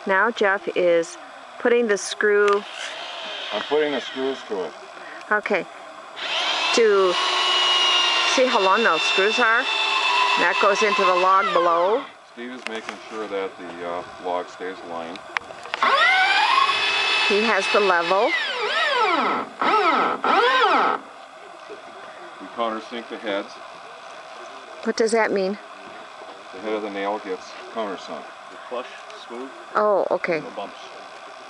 Now Jeff is putting the screw. I'm putting the screws to it. Okay. To see how long those screws are. That goes into the log below. Steve is making sure that the log stays aligned. He has the level. We countersink the heads. What does that mean? The head of the nail gets countersunk. Flush, smooth. Oh, okay. No bumps.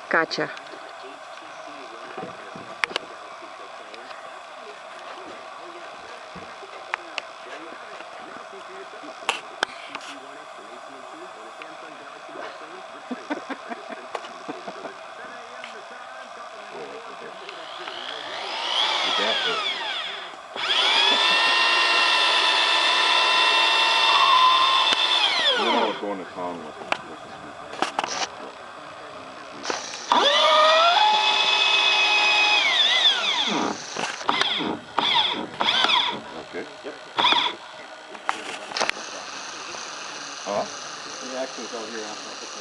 Gotcha. And then I was going to town with it. Okay. Yep. Huh? The action's out here after I put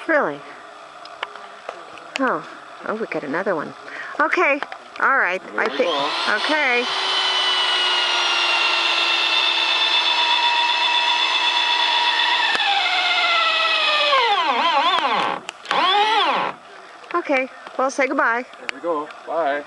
Really? Oh, we got another one. Okay, all right. There we go. Okay. Okay, well, say goodbye. There we go. Bye.